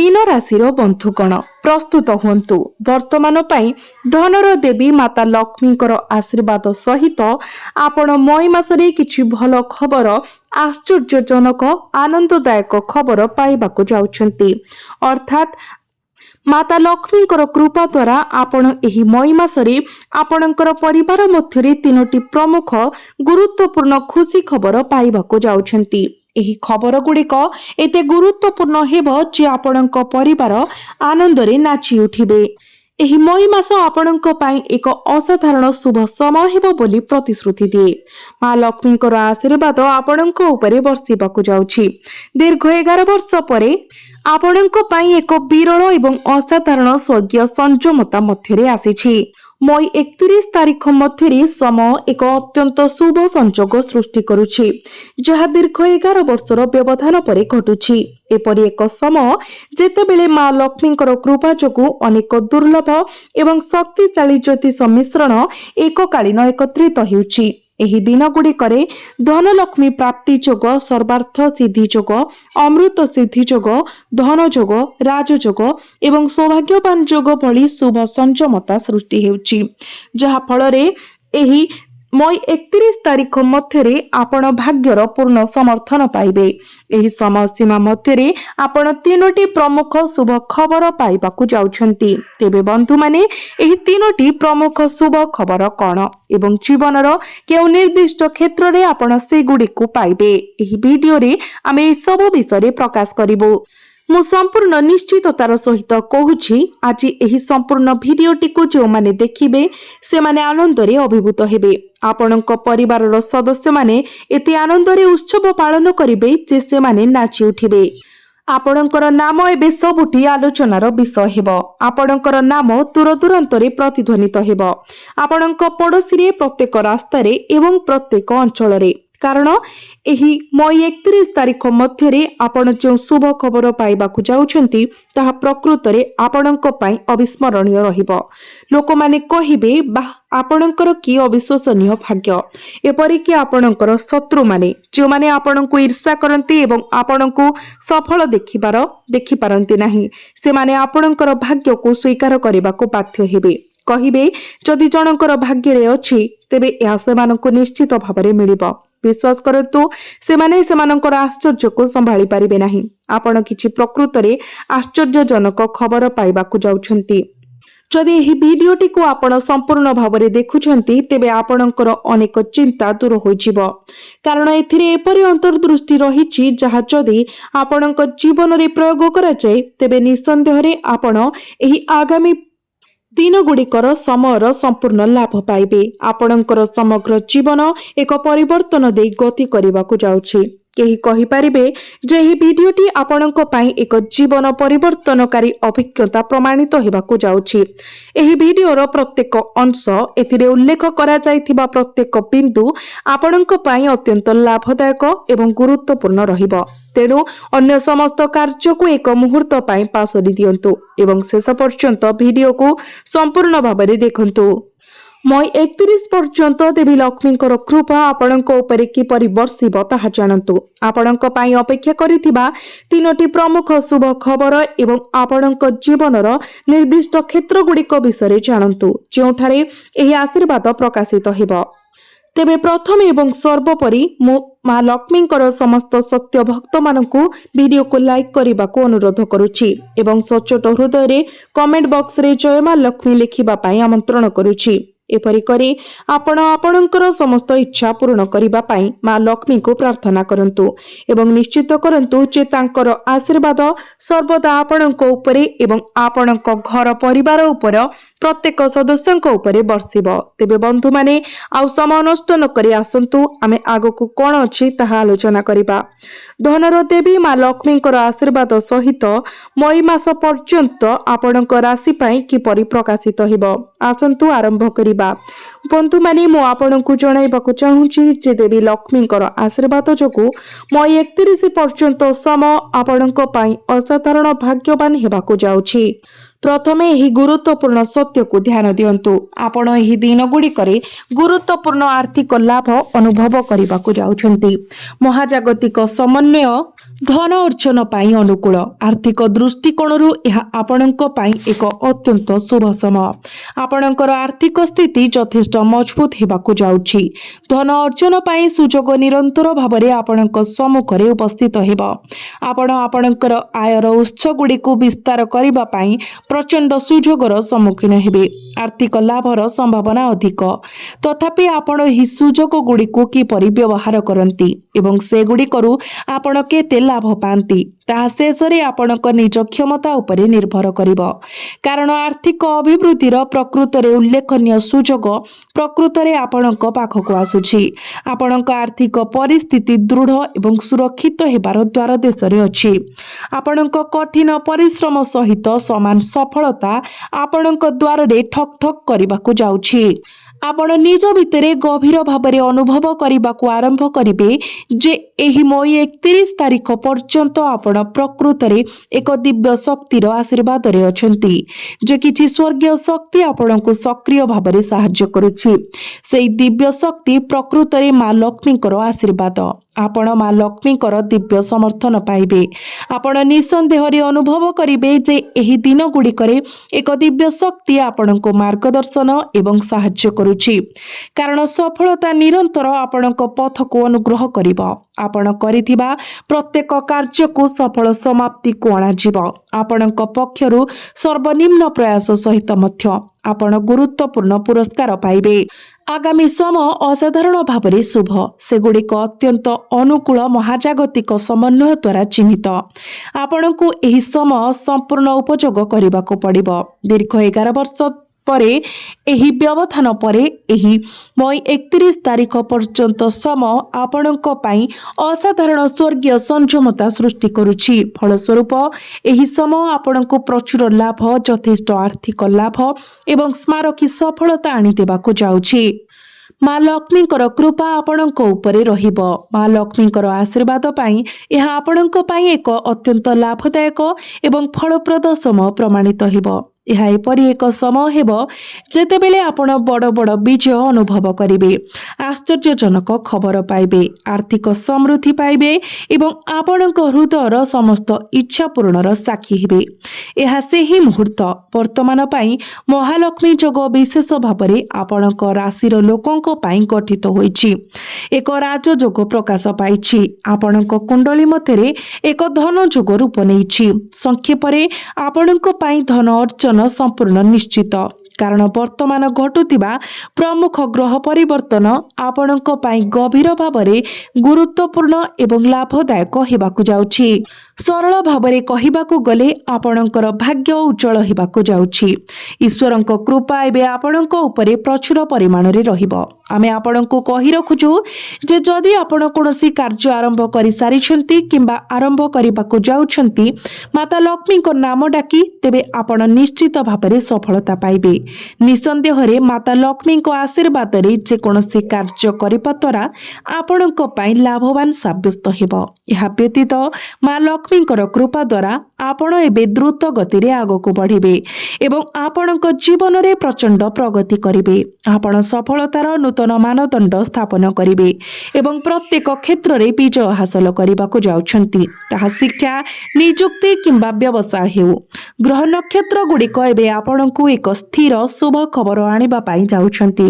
Mean राशिर बंधुगण प्रस्तुत हुंतु वर्तमान पाई धनर देवी माता लक्ष्मींकर आशीर्वाद सहित आपण मई मासरे किछि भल खबर आश्चर्यजनक आनंददायक खबर पाइबाकु जाउछंती। अर्थात माता लक्ष्मींकर कृपा द्वारा आपण एही मई मासरे आपणकर परिवार मध्यरे तीनोटी प्रमुख गुरुत्वपूर्ण खुशी खबर पाइबाकु जाउछंती। एही खबर गुड़िक एते गुरुत्वपूर्ण हेबो जे आपणक परिवार आनंदरे नाची उठिबे। एही मई मास आपणक पई एक असाधारण शुभ समय हेबो बोली प्रतिश्रुति दिए। मां लक्ष्मींकर आशीर्वाद आपणक उपरे बर्षिबाकु जाउछि। दीर्घ 11 वर्ष परे आपणक पई एक विरल एवं असाधारण स्वर्गीय संजमता मध्यरे आसीछि। मई 31 तारीख मध्यरे समय एक अत्यंत शुभ संजोग सृष्टि करुछि, जहा दीर्घ 11 वर्षर व्यवधान परे घटुछि। एपरि एक समय जेतेबेले मां लक्ष्मींकर कृपा जोगु अनेक दुर्लभ एवं शक्तिशाली ज्योतिष मिश्रण एककालीन एकत्रित हेउछि। एही दिन गुड़िकरे धनलक्ष्मी प्राप्ति जोग, सर्वार्थ सिद्धि जोग, अमृत सिद्धि जोग, धन जोग, राजयोग एवं सौभाग्यवान जोग भली शुभ संजमता सृष्टि हेउछि, जहा फलरे एही मई 31 तारीख मध्यरे आपण भाग्यर पूर्ण समर्थन पाइबे। एही समय सीमा मध्यरे आपण तीनोटी प्रमुख शुभ खबर पाइबाकु जाउछंती। तेबे बंधु माने एही तीनोटी प्रमुख शुभ खबर कोन एवं जीवनर केउ निर्दिष्ट क्षेत्र रे आपण से गुडी को पाइबे, एही वीडियो रे आमे ए सब विषय प्रकाश करिवो। मु संपूर्ण निश्चिततार सहित कहूछि, आज एही संपूर्ण भिडियोटी को जो माने देखिबे से माने आनंदरे अभिभूत हेबे। आपणक परिवारर सदस्य माने एते आनंदरे उत्सव पालन करिबे जे से माने नाची उठिबे। आपणकर नाम एबे सबुठी आलोचनार विषय हेबो। आपणकर नाम दूर दूरांतरे प्रतिध्वनित हेबो, आपणक पड़ोसी रे, प्रत्येक रास्तारे एवं प्रत्येक अंचल रे। कारण एही मई 31 तारीख मध्यरे आपण जो शुभ खबर पाइबाकु जाउछंती ताहा प्रकृतरे आपणक पई अविस्मरणीय रहिबो। लोक माने कहिबे, बा आपणकर की अविश्वसनीय भाग्य। एपरि कि आपणकर शत्रु माने जो माने आपणको ईर्ष्या करंती एवं आपणको सफल देखि पारंती नाही, से माने आपणकर भाग्य को स्वीकार करिबाकु बाध्य हेबे। कहिबे जदि जनकर भाग्य रे अछि तेबे एहा सेमानकु निश्चित भाबरे मिलिबो। विश्वास करतु से माने सेमानकर आश्चर्य को संभाली पारिबे नाही। आपण किछि प्रकृतरे आश्चर्यजनक खबर पाइबाकु जाउछंती। जदि एही भिडियोटी को आपण संपूर्ण भाबरे देखुछंती तेबे आपणकर अनेक चिंता दूर होइजिबो। कारण एथिरे एपरि अंतर्दृष्टि रहिछि जहा जदि आपणक जीवन रे प्रयोग करा जाय तेबे निसंदेह रे आपण एही आगामी दिन गुड़िकर समयर संपूर्ण लाभ पाइबे। आपणकर समग्र जीवन एक परिवर्तन दे गति करबाकु जाउछि। केही कहि पारिबे जे एही भिडियोटी आपणक पई एक जीवन परिवर्तनकारी अभिज्ञता प्रमाणित हेबाकु जाउछि। एही भिडियोर प्रत्येक अंश एथिरे उल्लेख करा जायथिबा प्रत्येक बिंदु आपणक पई अत्यंत लाभदायक एवं गुरुत्वपूर्ण रहिबो। तेणु अन्य समस्त कार्य को एक मुहूर्त पाई पासरी दियंतु एवं शेष पर्यंत वीडियो को संपूर्ण भाबरे देखंतु। मई 31 पर्यंत देवी लक्ष्मींकर कृपा आपणक उपरे किपरि बर्षिबो ताहा जानंतु। आपणक पई अपेक्षा करिथिबा तीनोटी प्रमुख शुभ खबर एवं आपणक जीवनर निर्दिष्ट क्षेत्र गुड़िक विषय जानंतु, जोठारे एही आशीर्वाद प्रकाशित हेबो। तेबे प्रथम एवं सर्वोपरि मां लक्ष्मींकर समस्त सत्य भक्त मानकु वीडियो को लाइक करबाकू अनुरोध करुछि एवं सचोट हृदय रे कमेंट बॉक्स रे जय मां लक्ष्मी लिखिबा पई आमंत्रण करुछि। एपरि करी आपण आपणकर समस्त इच्छा पूर्ण करिबा पई मां लक्ष्मी को प्रार्थना करंतु एवं निश्चित करंतु जे तांकर आशीर्वाद सर्वदा आपणक उपरे एवं आपणक घर परिवार उपर प्रत्येक सदस्यक उपरे बर्षिबो। तेबे बंधु माने आउ समय नष्ट न करी आसंतु आमे आगकू कोन अछि ताहा आलोचना करिबा। धनर देवी मां लक्ष्मींकर आशीर्वाद सहित मई मास पर्यंत आपणक राशि पई किपरि प्रकाशित हेबो, आसंतु आरंभ करिबा। बंधु माने मु आपणकू जणाइबाकू चाहूछि जे देवी लक्ष्मींकर आशीर्वाद जोगु मई 31 पर्यंत समय आपणक पई असाधारण भाग्यवान हेबाकू जाउछि। प्रथमे एही गुरुत्वपूर्ण सत्य को ध्यान दियंतु। आपण एही दिन गुड़िकरे गुरुत्वपूर्ण आर्थिक लाभ अनुभव करबाकू जाउछंती। महाजागतिक समन्वय धन अर्जन पाई अनुकूल आर्थिक दृष्टिकोण यह आपणक पाई एक अत्यंत शुभ समय। आपणकर आर्थिक स्थिति यथेष्ट मजबूत होगाकू जाउछि। धन अर्जन पाई सुजोग निरंतर भाବରେ आपणक सम्मुखरे उपस्थित हेब। आपण आपणकर आयर उत्स गुड़िक विस्तार करबा पाई प्रचंड सुजोगर सम्मुखीन हेबे। आर्थिक लाभर संभावना अधिक, तथापि आपण एही सुजोग गुड़िक किपरि व्यवहार करंती एवं से गुड़िकरू आपण केते लाभ पाती ताहा शेषरे आपणक निज क्षमता उपरे निर्भर करिब। कारण आर्थिक अभिवृद्धिर प्रकृतरे उल्लेखनीय सुजोग प्रकृतरे आपणक पाखकू आसुछि। आपणक आर्थिक परिस्थिति दृढ़ एवं सुरक्षित हेबार द्वार देशरे अछि। आपणक कठिन परिश्रम सहित समान सफलता आपणक द्वारे ठक ठक करबाकू जाउछि। आपण निज भितरे गभीर भाବରେ अनुभव करबाकू आरंभ करिवे जे एही मई 31 तारिख पर्यंत आपण प्रकृतरे एक दिव्य शक्तिर आशीर्वाद रे अछंती जे किछि स्वर्गीय शक्ति आपणको सक्रिय भाବରେ सहाय्य करूछि। सेही दिव्य शक्ति प्रकृतरे मां लक्ष्मीकर आशीर्वाद। आपण मां लक्ष्मीकर दिव्य समर्थन पाइबे। आपण निसंदेहरे अनुभव करिवे जे एही दिन गुड़िकरे एक दिव्य शक्ति आपणको मार्गदर्शन एवं सहाय्य करूछि। कारण सफलता निरंतर आपणको पथको अनुग्रह करिब। आपण करिथिबा प्रत्येक कार्य को सफल समाप्ति को अणाजिब। आपणको पक्षरु सर्वनिम्न प्रयास सहित मध्य आपण गुरुत्वपूर्ण पुरस्कार पाइबे। आगामी समय असाधारण भाବରେ शुभ, सेगुड़िक अत्यंत अनुकूल महाजागतिक समन्वय द्वारा चिन्हित। आपणको एही समय संपूर्ण उपयोग करबाको पड़िबो। दीर्घ 11 वर्ष परे एही व्यवधान परे एही मई 31 तारिख पर्यंत समय आपणक पाई असाधारण स्वर्गीय संयमता सृष्टि करुछि। फलस्वरूप एही समय आपणको प्रचुर लाभ, यथेष्ट आर्थिक लाभ एवं स्मारकी सफलता आनी देबाकू जाउछि। मां लक्ष्मीकर कृपा आपणक उपरे रहिब। मां लक्ष्मीकर आशीर्वाद पाई यह आपणक पाई एक अत्यंत लाभदायक एवं फलप्रद समय प्रमाणित हेब। यह एपरि एक समय हेब जेतेबेले आपण बड़ बड़ विजय अनुभव करिवे, आश्चर्यजनक खबर पाइबे, आर्थिक समृद्धि पाइबे एवं आपणक हृदयर समस्त इच्छा पूरणर साक्षी हेबे। यह सेही मुहूर्त वर्तमान पाई महालक्ष्मी जोग विशेष भाବରେ आपणक राशिर लोकंक पाई गठित होईछि। एक राजयोग प्रकाश पाइछि। आपणक कुंडली मध्यरे एक धन जोग रूप नेइछि। संक्षेपरे आपणक पाई धन अर्जन संपूर्ण निश्चित। कारण वर्तमान घटुतिबा प्रमुख ग्रह परिवर्तन आपणक पाई गभीर भाବରେ गुरुत्वपूर्ण एवं लाभदायक हेबाकू जाउछि। सरल भाବରେ कहिबाकू गले आपणकर भाग्य उज्जवल हेबाकू जाउछि। ईश्वरक कृपा एबे आपणक उपरे प्रचुर परिमाण रे रहिबो। आमे आपणको कहि रखुछु जे जदि आपण कोनोसी कार्य आरंभ करि सारिछंती किंबा आरंभ करिबाकू जाउछंती, माता लक्ष्मीको नाम डाकी तेबे आपण निश्चित भाବରେ सफलता पाइबे। निसंदेहरे माता लक्ष्मीको आशीर्वाद रे जे कोनोसी कार्य करिबा द्वारा आपणको पाई लाभवान साब्यस्त हेबो। यह व्यतीत मां लक्ष्मीकर कृपा द्वारा आपण एबे द्रुत गति रे आगको बढ़िबे एवं आपणको जीवन रे प्रचंड प्रगति करिबे। आपण सफलतार नूतन मानदंड स्थापन करिबे एवं प्रत्येक क्षेत्र रे विजय हासिल करिबाकू जाउछंती। ताहा शिक्षा, नियुक्ति किंबा व्यवसाय हेउ। ग्रह नक्षत्र गुड़िक एबे आपणको एक स्थिर शुभ खबर आनिबा पाई जाउछंती।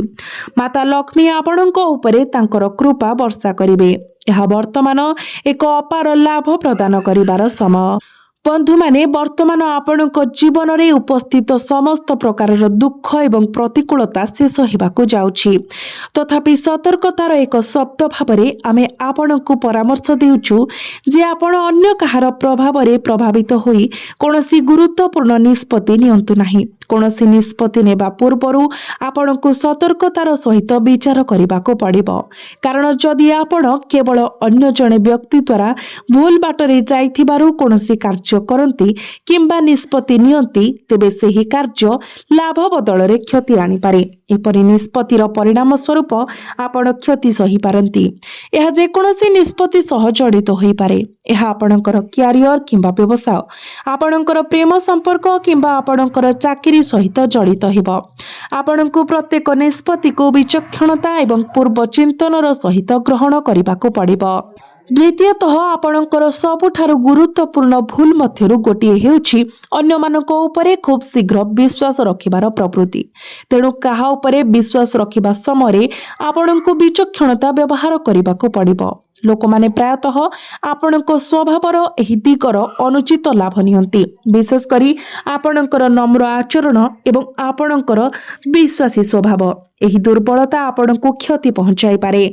माता लक्ष्मी आपणको उपरे तांकर कृपा वर्षा करिबे। यह वर्तमान एक अपार लाभ प्रदान करिबार समय। बंधु माने वर्तमान आपणक जीवन रे उपस्थित समस्त प्रकार दुख एवं प्रतिकूलता शेष हेबाकू जाउछि। तथापि सतर्कतार एक शब्द भाବରେ आमे आपणको परामर्श देउछु जे आपण अन्य काहार प्रभाव रे प्रभावित होई कोनोसी गुरुत्वपूर्ण निष्पत्ति नियंतु नाही। कोनोसी निष्पत्ति नेबा पूर्वरु आपणको सतर्कतार सहित विचार करिबाको पड़िबो। कारण जदि आपण केवल अन्य जणे व्यक्ति द्वारा भूल बाटरे जाइथिबारु कोनोसी कार्य करती किंबा निष्पत्ति नियंती तेबे सेही कार्य लाभ बदल रे क्षति आनी पारे। एपरि निष्पत्तिर परिणाम स्वरूप आपण क्षति सही पारंती। यह जे कोनोसी निष्पत्ति सह जड़ित होई पारे। यह आपणकर क्यारियर किंबा व्यवसाय, आपणकर प्रेम संपर्क किंबा आपणकर चाकरी सहित जड़ित हेबो। आपणको प्रत्येक निष्पत्ति को विचक्षणता एवं पूर्व चिंतनर सहित ग्रहण करिबाको पड़िबो। द्वितीयतः आपणकर सबुठारु गुरुत्वपूर्ण भूल मध्यरु गोटिए हेउछि अन्यमानक उपरे खूब शीघ्र विश्वास रखिबार प्रवृत्ति। तेणु काहा उपरे विश्वास रखिबा समय आपणको विचक्षणता व्यवहार करबाको पड़िबो। लोक माने प्रायतः आपणको स्वभावर एही दिगर अनुचित लाभ नियंती, विशेष करी आपणकर नम्र आचरण एवं आपणकर विश्वासी स्वभाव। एही दुर्बलता आपणको क्षति पहुंचाई पारे।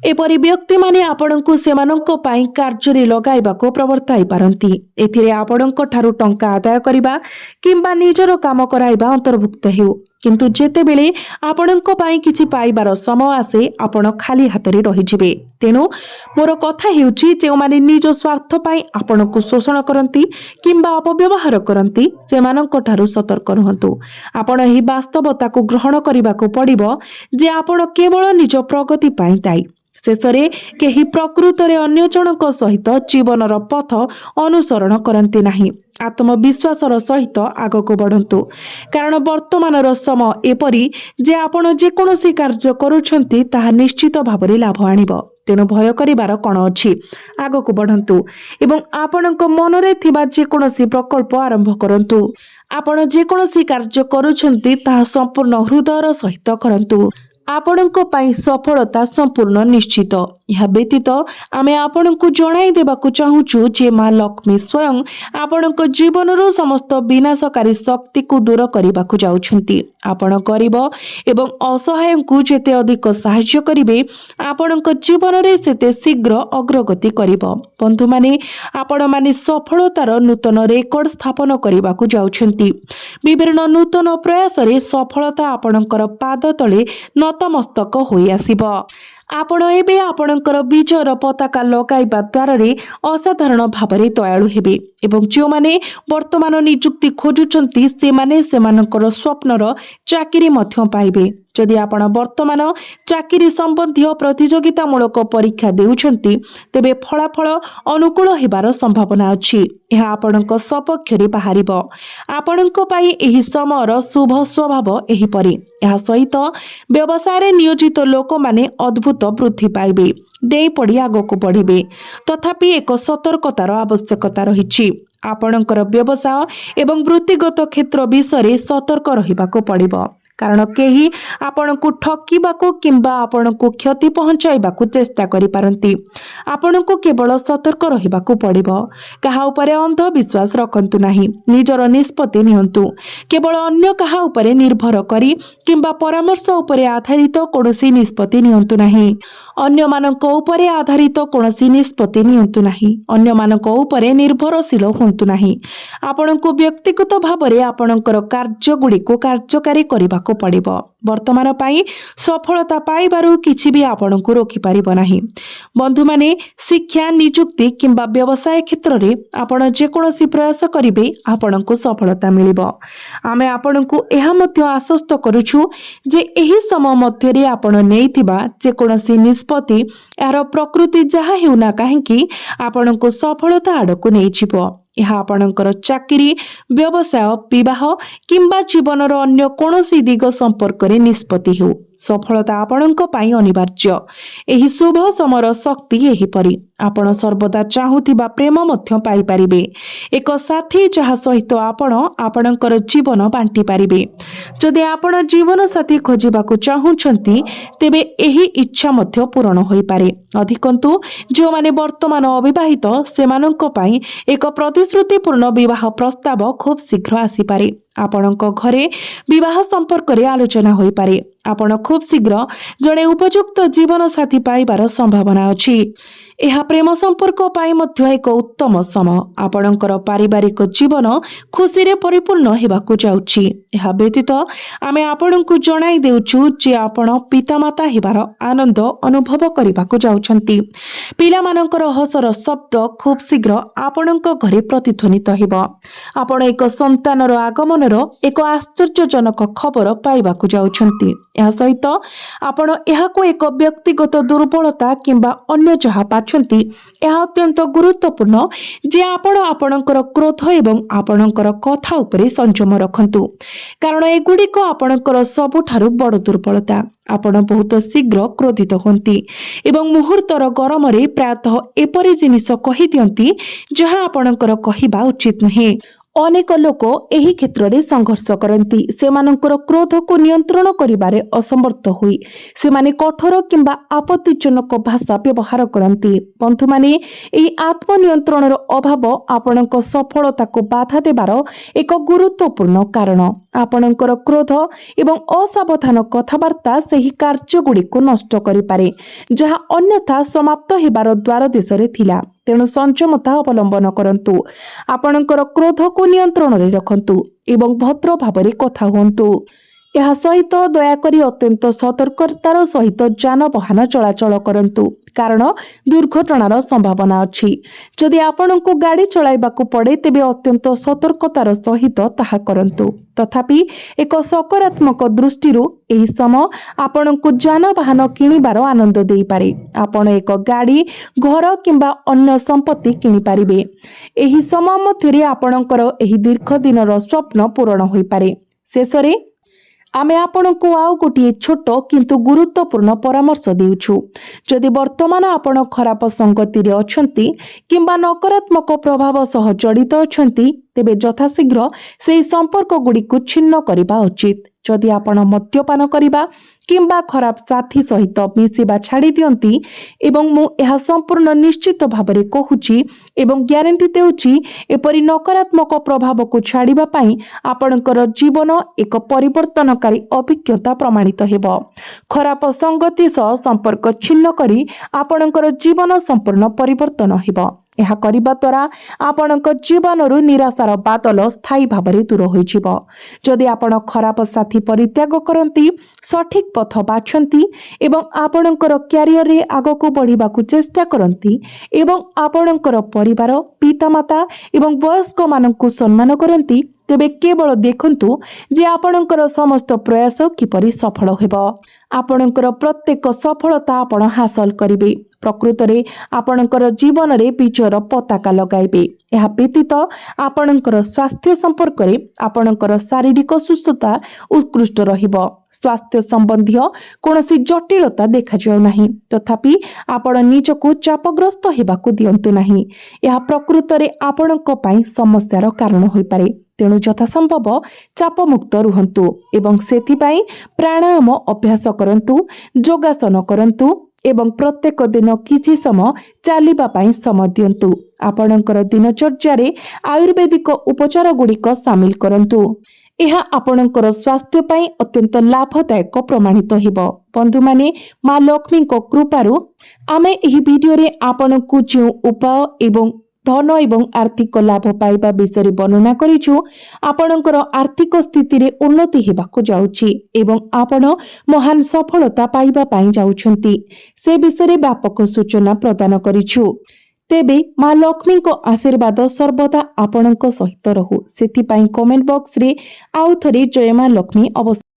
एपरि व्यक्ति माने आपणको सेमानंको पाई कार्य लगाइबाको प्रवर्ताई पारंती। एथिरे आपणको ठारु टंका आदाय करिबा किंबा निजर काम कराइबा अंतर्भुक्त हेउ, किंतु जेतेबेले आपणको पाई किछि पाइबार समय आसे आपण खाली हातरे रहि जिवे। तेणु मोर कथा हेउछि जे माने निज स्वार्थ पाई आपणको शोषण करंती किंबा अपव्यवहार करंती सेमानंको ठारु सतर्क रहंतु। आपण एही वास्तवता को ग्रहण करिबाको पड़िबो जे आपण केवल निज प्रगति पाई दायी। शेषरे केही प्रकृतरे अन्य जनक सहित जीवनर पथ अनुसरण करंती नाही। आत्मविश्वासर सहित आगको बढ़ंतु, कारण वर्तमानर समय एपरि जे आपण जेकोसी कार्य करूछंती ताहा निश्चित भाବରେ लाभ आनिब। तेणु भय करिबार कण अछि, आगको बढ़ंतु एवं आपणक मनरे थिबा जेकोसी प्रकल्प आरंभ करंतु। आपण जेकोसी कार्य करूछंती ताहा संपूर्ण हृदयर सहित करंतु। आपणको पाई सफलता संपूर्ण निश्चित। यह व्यतीत आमे आपणको जणाई देबाकू चाहूछु जे मां लक्ष्मी स्वयं आपणको जीवनरो समस्त विनाशकारी शक्ति को दूर करिबाकू जाउछंती। आपण गरीब एवं असहायଙ୍କୁ जेते अधिक सहाय्य करिवे आपणको जीवन रे सेते शीघ्र अग्रगति करिवो। बंधु माने आपण माने सफलतार नूतन रेकर्ड स्थापन करिबाकू जाउछंती। विभिन्न नूतन प्रयास रे सफलता आपणकर पाद तळे नतमस्तक होई आसीबो। आपण एबे आपणकर विजयर पताका लगाइबा द्वारा असाधारण भावरे दयालु हेबे एवं जो माने वर्तमान नियुक्ति खोजुचंती से माने सेमानकर स्वप्नर चाकरी मध्य पाइबे। जदि आपण वर्तमान चाकरी संबंधी प्रतियोगितामूलक परीक्षा देउछंती तेबे फलाफल अनुकूल हेबार संभावना अछि। यह आपणक सपक्षरे बाहरिबो। आपणक पाई एही समयर शुभ स्वभाव एही परि। यह सहित व्यवसाय रे नियोजित लोक माने अद्भुत वृद्धि पाइबे, डेई पड़ी आगको बढ़िबे। तथापि एक सतर्कतार आवश्यकता रहिछि। आपणकर व्यवसाय एवं वृत्तिगत क्षेत्र विषय सतर्क रहिबाको पड़िबो, कारण केही आपणको ठकिबाको किंबा आपणको क्षति पहुंचाइबाको चेष्टा करि पारंती। आपणको केवल सतर्क रहिबाको पड़िबो। काहा उपरे अंधविश्वास रखंतु नाही। निजर निष्पत्ति नियंतु। केवल अन्य काहा उपरे निर्भर करी किंबा परामर्श उपरे आधारित कोनोसी निष्पत्ति नियंतु नाही। अन्य मानको उपरे आधारित कोनोसी निष्पत्ति नियंतु नाही। अन्य मानको उपरे निर्भरशील होंतु नाही। आपणको व्यक्तिगत भावरे आपणकर कार्य गुडी को कार्यकारी करिबा को पड़िबो। वर्तमान पाई सफलता पाइबारु किछि भी आपणको रोकी पारिबो नाही। बंधु माने शिक्षा नियुक्ति किंबा व्यवसाय क्षेत्र रे आपण जे कोनोसी प्रयास करिवे आपणको सफलता मिलिबो। आमे आपणको एहा मध्ये आश्वस्त करूछु जे एही समय मध्ये रे आपण नेइथिबा जे कोनोसी निष्पत्ति यार प्रकृति जहा हेउना काहेकि आपणको सफलता आडको नै छिबो। यह आपणकर चाकरी, व्यवसाय, विवाह किंबा जीवनर अन्य कोनोसी दिग संपर्क रे निष्पत्ति हेउ सफलता आपणक पाई अनिवार्य। एही शुभ समर शक्ति एही परि। आपण सर्वदा चाहुथिबा प्रेम मध्य पाई पारिबे। एक साथी जहा सहित आपण आपणकर जीवन बांटी पारिबे। जदि आपण जीवन साथी खोजिबाकू चाहुछंती तेबे एही इच्छा मध्य पूर्ण होई पारे। अधिकंतु जो माने वर्तमान अविवाहित सेमानंक पाई एक प्रतिश्रुतिपूर्ण विवाह प्रस्ताव खूब शीघ्र आसी पारे। आपणक घरे विवाह संपर्क रे आलोचना होई पारे। आपण खूब शीघ्र जड़े उपयुक्त जीवन साथी पाइबार संभावना अछि। यह प्रेम संपर्क पाई मध्य एक उत्तम समय। आपणकर पारिवारिक जीवन खुशी रे परिपूर्ण हेबाकू जाउछि। यह व्यतीत आमे आपणकू जणाई देउछु जे आपण पितामाता हेबार आनंद अनुभव करिबाकू जाउछंती। पिलामानकर हसर शब्द खूब शीघ्र आपणक घरे प्रतिध्वनित हेबो। आपण एक संतानर आगमनर एक आश्चर्यजनक खबर पाइबाकू जाउछंती। यह सहित आपण एहाको एक व्यक्तिगत दुर्बलता किंबा अन्य जहा ଅଛନ୍ତି ଏହା ଅତ୍ୟନ୍ତ ଗୁରୁତ୍ୱପୂର୍ଣ୍ଣ ଯେ ଆପଣ ଆପଣଙ୍କର କ୍ରୋଧ ଏବଂ ଆପଣଙ୍କର କଥା ଉପରେ ସଂଯମ ରଖନ୍ତୁ, କାରଣ ଏଗୁଡ଼ିକ ଆପଣଙ୍କର ସବୁଠାରୁ ବଡ଼ ଦୁର୍ବଳତା। ଆପଣ ବହୁତ ଶୀଘ୍ର କ୍ରୋଧିତ ହୁଅନ୍ତି ଏବଂ ମୁହୂର୍ତ୍ତର ଗରମରେ ପ୍ରାୟତଃ ଏପରି ଜିନିଷ କହିଦିଅନ୍ତି ଯାହା ଆପଣଙ୍କର କହିବା ଉଚିତ ନୁହେଁ। ଅନେକ ଲୋକ ଏହି କ୍ଷେତ୍ରରେ ସଂଘର୍ଷ କରନ୍ତି। ସେମାନଙ୍କର କ୍ରୋଧକୁ ନିୟନ୍ତ୍ରଣ କରିବାରେ ଅସମର୍ଥ ହୋଇ ସେମାନେ କଠୋର କିମ୍ବା ଆପତ୍ତିଜନକ ଭାଷା ବ୍ୟବହାର କରନ୍ତି। ବନ୍ଧୁମାନେ, ଏହି ଆତ୍ମନିୟନ୍ତ୍ରଣର ଅଭାବ ଆପଣଙ୍କ ସଫଳତାକୁ ବାଧା ଦେବାର ଏକ ଗୁରୁତ୍ୱପୂର୍ଣ୍ଣ କାରଣ। ଆପଣଙ୍କର କ୍ରୋଧ ଏବଂ ଅସାବଧାନ କଥାବାର୍ତ୍ତା ସେହି କାର୍ଯ୍ୟଗୁଡ଼ିକୁ ନଷ୍ଟ କରିପାରେ ଯାହା ଅନ୍ୟଥା ସମାପ୍ତ ହେବାର ଦ୍ୱାର ଦେଶରେ ଥିଲା। ତେଣୁ ସଂଯମତା ଅବଲମ୍ବନ କରନ୍ତୁ, ଆପଣଙ୍କର କ୍ରୋଧକୁ ନିୟନ୍ତ୍ରଣରେ ରଖନ୍ତୁ ଏବଂ ଭଦ୍ର ଭାବରେ କଥା ହୁଅନ୍ତୁ। ଏହା ସହିତ ଦୟାକରି ଅତ୍ୟନ୍ତ ସତର୍କତାର ସହିତ ଯାନବାହନ ଚଳାଚଳ କରନ୍ତୁ, କାରଣ ଦୁର୍ଘଟଣାର ସମ୍ଭାବନା ଅଛି। ଯଦି ଆପଣଙ୍କୁ ଗାଡ଼ି ଚଳାଇବାକୁ ପଡ଼େ ତେବେ ଅତ୍ୟନ୍ତ ସତର୍କତାର ସହିତ ତାହା କରନ୍ତୁ। ତଥାପି ଏକ ସକାରାତ୍ମକ ଦୃଷ୍ଟିରୁ ଏହି ସମୟ ଆପଣଙ୍କୁ ଯାନବାହନ କିଣିବାର ଆନନ୍ଦ ଦେଇପାରେ। ଆପଣ ଏକ ଗାଡ଼ି, ଘର କିମ୍ବା ଅନ୍ୟ ସମ୍ପତ୍ତି କିଣିପାରିବେ। ଏହି ସମୟ ମଧ୍ୟରେ ଆପଣଙ୍କର ଏହି ଦୀର୍ଘ ଦିନର ସ୍ୱପ୍ନ ପୂରଣ ହୋଇପାରେ। ଶେଷରେ ଆମେ ଆପଣଙ୍କୁ ଆଉ ଗୋଟିଏ ଛୋଟ କିନ୍ତୁ ଗୁରୁତ୍ୱପୂର୍ଣ୍ଣ ପରାମର୍ଶ ଦେଉଛୁ। ଯଦି ବର୍ତ୍ତମାନ ଆପଣ ଖରାପ ସଙ୍ଗତିରେ ଅଛନ୍ତି କିମ୍ବା ନକାରାତ୍ମକ ପ୍ରଭାବ ସହ ଜଡ଼ିତ ଅଛନ୍ତି, ତେବେ ଯଥାଶୀଘ୍ର ସେହି ସମ୍ପର୍କଗୁଡ଼ିକୁ ଛିନ୍ନ କରିବା ଉଚିତ। ଯଦି ଆପଣ ମଦ୍ୟପାନ କରିବା କିମ୍ବା ଖରାପ ସାଥୀ ସହିତ ମିଶିବା ଛାଡ଼ି ଦିଅନ୍ତି, ଏବଂ ମୁଁ ଏହା ସମ୍ପୂର୍ଣ୍ଣ ନିଶ୍ଚିତ ଭାବରେ କହୁଛି ଏବଂ ଗ୍ୟାରେଣ୍ଟି ଦେଉଛି, ଏପରି ନକାରାତ୍ମକ ପ୍ରଭାବକୁ ଛାଡ଼ିବା ପାଇଁ ଆପଣଙ୍କର ଜୀବନ ଏକ ପରିବର୍ତ୍ତନକାରୀ ଅଭିଜ୍ଞତା ପ୍ରମାଣିତ ହେବ। ଖରାପ ସଙ୍ଗତି ସହ ସମ୍ପର୍କ ଛିନ୍ନ କରି ଆପଣଙ୍କର ଜୀବନ ସମ୍ପୂର୍ଣ୍ଣ ପରିବର୍ତ୍ତନ ହେବ। ଏହା କରିବା ଦ୍ୱାରା ଆପଣଙ୍କ ଜୀବନରୁ ନିରାଶାର ବାଦଲ ସ୍ଥାୟୀ ଭାବରେ ଦୂର ହୋଇଯିବ। ଯଦି ଆପଣ ଖରାପ ସାଥୀ ପରିତ୍ୟାଗ କରନ୍ତି, ସଠିକ ପଥ ବାଛନ୍ତି ଏବଂ ଆପଣଙ୍କର କ୍ୟାରିୟରରେ ଆଗକୁ ବଢ଼ିବାକୁ ଚେଷ୍ଟା କରନ୍ତି ଏବଂ ଆପଣଙ୍କର ପରିବାର, ପିତାମାତା ଏବଂ ବୟସ୍କମାନଙ୍କୁ ସମ୍ମାନ କରନ୍ତି, ତେବେ କେବଳ ଦେଖନ୍ତୁ ଯେ ଆପଣଙ୍କର ସମସ୍ତ ପ୍ରୟାସ କିପରି ସଫଳ ହେବ। ଆପଣଙ୍କର ପ୍ରତ୍ୟେକ ସଫଳତା ଆପଣ ହାସଲ କରିବେ। ପ୍ରକୃତରେ ଆପଣଙ୍କର ଜୀବନରେ ବିଜୟର ପତାକା ଲଗାଇବେ। ଏହା ବ୍ୟତୀତ ଆପଣଙ୍କର ସ୍ୱାସ୍ଥ୍ୟ ସମ୍ପର୍କରେ ଆପଣଙ୍କର ଶାରୀରିକ ସୁସ୍ଥତା ଉତ୍କୃଷ୍ଟ ରହିବ। ସ୍ୱାସ୍ଥ୍ୟ ସମ୍ବନ୍ଧୀୟ କୌଣସି ଜଟିଳତା ଦେଖାଯାଉ ନାହିଁ, ତଥାପି ଆପଣ ନିଜକୁ ଚାପଗ୍ରସ୍ତ ହେବାକୁ ଦିଅନ୍ତୁ ନାହିଁ। ଏହା ପ୍ରକୃତରେ ଆପଣଙ୍କ ପାଇଁ ସମସ୍ୟାର କାରଣ ହୋଇପାରେ। ତେଣୁ ଯଥାସମ୍ଭବ ଚାପମୁକ୍ତ ରୁହନ୍ତୁ ଏବଂ ସେଥିପାଇଁ ପ୍ରାଣାୟାମ ଅଭ୍ୟାସ କରନ୍ତୁ, ଯୋଗାସନ କରନ୍ତୁ ଏବଂ ପ୍ରତ୍ୟେକ ଦିନ କିଛି ସମୟ ଚାଲିବା ପାଇଁ ସମୟ ଦିଅନ୍ତୁ। ଆପଣଙ୍କର ଦିନଚର୍ଯ୍ୟାରେ ଆୟୁର୍ବେଦିକ ଉପଚାର ଗୁଡ଼ିକ ସାମିଲ କରନ୍ତୁ। ଏହା ଆପଣଙ୍କର ସ୍ୱାସ୍ଥ୍ୟ ପାଇଁ ଅତ୍ୟନ୍ତ ଲାଭଦାୟକ ପ୍ରମାଣିତ ହେବ। ବନ୍ଧୁମାନେ, ମା ଲକ୍ଷ୍ମୀଙ୍କ କୃପାରୁ ଆମେ ଏହି ଭିଡ଼ିଓରେ ଆପଣଙ୍କୁ ଯେଉଁ ଉପାୟ ଏବଂ ଧନ ଏବଂ ଆର୍ଥିକ ଲାଭ ପାଇବା ବିଷୟରେ ବର୍ଣ୍ଣନା କରିଛୁ, ଆପଣଙ୍କର ଆର୍ଥିକ ସ୍ଥିତିରେ ଉନ୍ନତି ହେବାକୁ ଯାଉଛି ଏବଂ ଆପଣ ମହାନ ସଫଳତା ପାଇବା ପାଇଁ ଯାଉଛନ୍ତି, ସେ ବିଷୟରେ ବ୍ୟାପକ ସୂଚନା ପ୍ରଦାନ କରିଛୁ। ତେବେ ମା ଲକ୍ଷ୍ମୀଙ୍କ ଆଶୀର୍ବାଦ ସର୍ବଦା ଆପଣଙ୍କ ସହିତ ରହୁ। ସେଥିପାଇଁ କମେଣ୍ଟ ବକ୍ସରେ ଆଉ ଥରେ ଜୟ ମା ଲକ୍ଷ୍ମୀ ଅବଶ୍ୟ